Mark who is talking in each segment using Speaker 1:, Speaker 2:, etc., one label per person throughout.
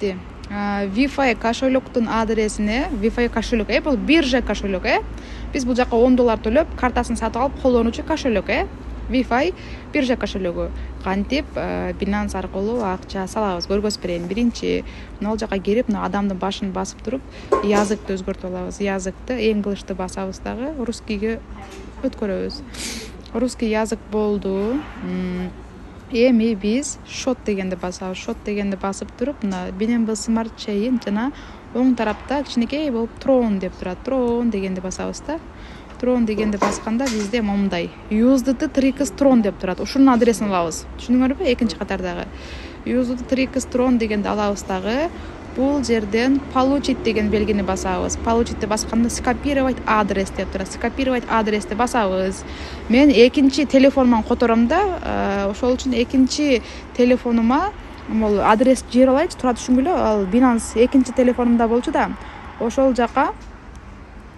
Speaker 1: кетти. Wi-Fi кошелектун адресине, Wi-Fi кошелек, бул биржа кошелек, биз бул жака $10 төлөп, картасын сатып алып колдонуучу кошелек, Wi-Fi биржа кошелегү. Кантип Binance аркылуу акча салабыз, көргөзүп берейин. Биринчи, ал жака кирип, адамдын башын басып туруп, языкты өзгөртүп алабыз. Языкты English'ты басабыз дагы, русскийге өткөрөбүз. Русский язык болду. Эми биз shot дегенди басабыз. Shot дегенди басып туруп, мына BNB Smart Chain жана оң тарапта кичинекей болуп Tron деп турат. Tron дегенди басабыз да. Tron дегенди басканда бизде момундай USDT 3x Tron деп турат. Ушунун адресин алабыз. Түшүндүңөрбү? Экинчи катардагы USDT 3x Tron дегенди алабыз дагы. Бул жерден получить деген белгини басабыз. Получитти басканда скопировать адрес деп турат. Скопировать адрести басабыз. Мен экинчи телефонуман котором да, ошол үчүн экинчи телефонума могул адрес жибере алайчы. Тура түшүнгүлө, ал Binance экинчи телефонумда болчу да. Ошол жака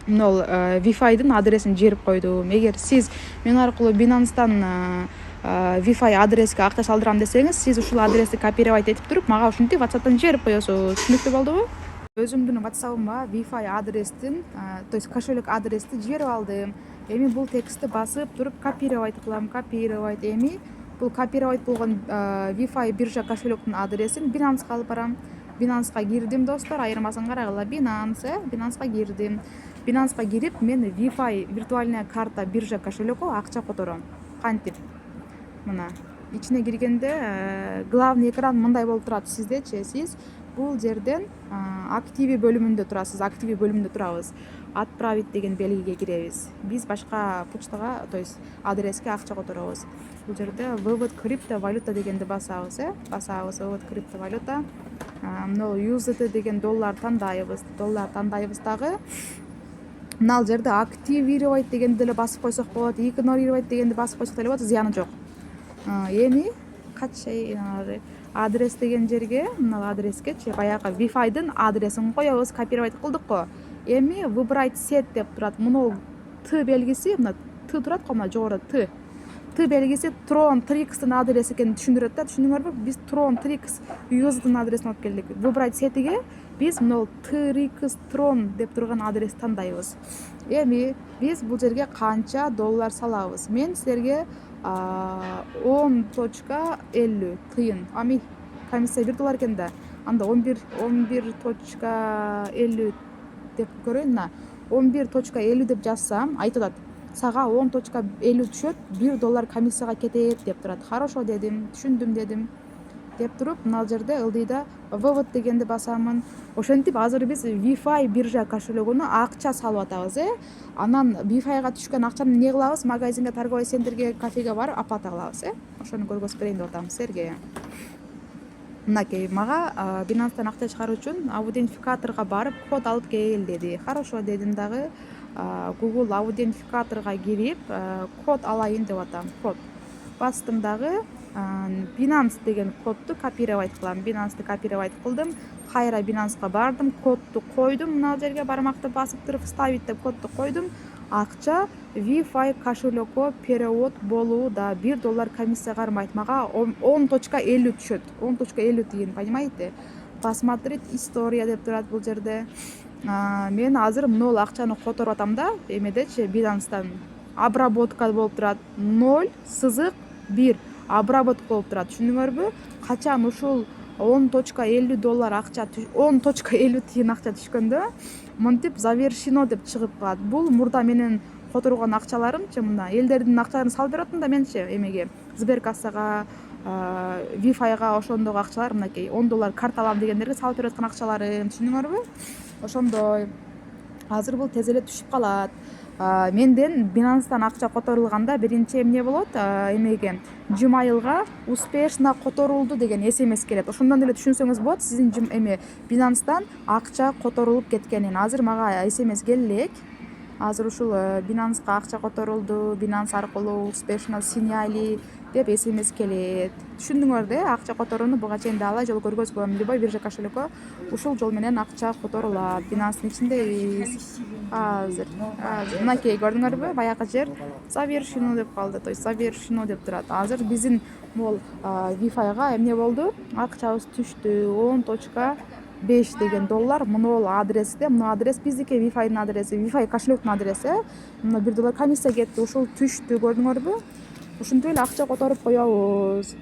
Speaker 1: мол Wi-Fi'дин адресин жиберип койдум. Эгер сиз мен аркылуу Binance'дан Wi-Fi адреске акча салдырам десеңиз, сиз ушул адрести копировать этип туруп, мага ушинтип WhatsApp'тан жиберип коесуз. Түшүнүктүү болдубу? Өзүмдүн WhatsApp'ыма Wi-Fi адрестин, то есть кошелек адрести жиберип алдым. Эми бул текстти басып туруп копировать кылам, копировать. Эми бул копировать болгон Wi-Fi биржа кошелектин адресин Binance'га алып барам. Binance'га кирдим, достор, айырмасын карагыла. Binance'га кирдим. Binance'га кирип, мен Wi-Fi виртуальная карта биржа кошелекке акча котором. Кантип? Мына ичине киргенде главный экран мындай болуп турат сиздечи. Сиз бул жерден активи бөлүмүндө турасыз. Активи бөлүмүндө турабыз. Отправить деген белгиге киребиз. Биз башка почтага, то есть адреске акча которобуз. Бул жерде вывод криптовалюта дегенди басабыз, басабыз вывод криптовалюта. Мына USDT деген доллар тандайбыз. Доллар тандайбыз дагы. Мына жерде активировать дегенди деле басып койсок болот, игнорировать дегенди басып койсок деле болот, зыяны жок. Эми качай адрес деген жерге, мына адрескечи баягы Wi-Fi'дин адресин коебуз, копировать кылдык го. Эми выбрать сет деп турат. Мына Т белгиси, мына Т турат го, мына жогоруда Т. Т белгиси Tron 3x'тин адреси экенин түшүндүрөт да. Түшүндүңөрбү? Биз Tron 3x USDT'нын адресин алып келдик. Выбрать сетиге биз мына 3x Tron деп турган адрести тандайбыз. Эми биз бул жерге канча доллар салабыз? Мен силерге 10.50 тыйын. Ами комиссия $1 экен да. Анда 11.50 деп көрөйүн. 11.50 деп жазсам, айтып атат. Сага 10.50 түшөт, $1 комиссияга кетет деп турат. Хорошо дедим, түшүндүм дедим. Деп туруп, мына жерде ылдыйда вывод дегенди басамын. Ошентип азыр биз Wi-Fi биржа кошелегуна акча салып атабыз, Анан Wi-Fi'га түшкөн акчаны эмне кылабыз? Магазинге, торговый центрге, кафеге барып оплата кылабыз, Ошону көргөзүп берейин деп атам силерге. Мынакей, мага Binance'дан акча чыгаруу үчүн аутентификаторго барып код алып кел деди. Хорошо дедим дагы. Google аутентификаторго кирип, код алайын деп атам. Код бастым дагы. Binance деген кодду копировать кылам. Binance'ты копировать кылдым. Кайра Binance'га бардым, кодду койдум. Мына жерге бармакты басып туруп вставить деп кодду койдум. Акча Wi-Fi кошелекке перевод болууда. $1 комиссия кармайт. Мага 10.50 түшөт. 10.50 тыйын, понимаете? Посмотреть история деп турат бул жерде. Мен азыр мына акчаны которуп атам да, эмедечи Binance'дан обработка болуп турат. 0.1 обработка болуп турат. Түшүндүңөрбү? Качан ушул $10.50 акча 10.50 тыйын акча түшкөндө, мынтип завершено деп чыгып калат. Бул мурда менен которгон акчаларымчы, мына элдердин акчаларын салып бератым да менчи эмеге, Сберкассага, Wi-Fi'га ошондогу акчалар мынакей $10 карта алам дегендерге салып берип аткан акчаларым, түшүндүңөрбү? Ошондой. Азыр бул тез эле түшүп калат. Менден Binance'дан акча которулганда биринчи эмне болот? Эмеге Gmail'га успешно которулду деген SMS келет. Ошондон эле түшүнсөңүз болот, сиздин Binance'дан акча которулуп кеткенин. Азыр мага SMS келет. азыр ушул Binance'га акча которулду, Binance аркылуу special синяли деп смс келет. Түшүндүңөр да, акча которууну буга чейин дагы жол көргөзгөм. Любой биржа кошелокко ушул жол менен акча которулат. Binance'нын ичиндебиз. Азыр мынакей көрдүңөрбү? Баягы жер завершено деп калды. То есть завершено деп турат. Азыр биздин могул Wi-Fi'га эмне болду? Акчабыз түштү. 10.5 деген доллар. Мына адресте, мына адрес биздики Wi-Fi'нын адреси, Wi-Fi кошелектин адреси. Мына $1 комиссия кетти. Ушул түштү, көрдүңөрбү? Ушинтип эле акча которуп коебуз.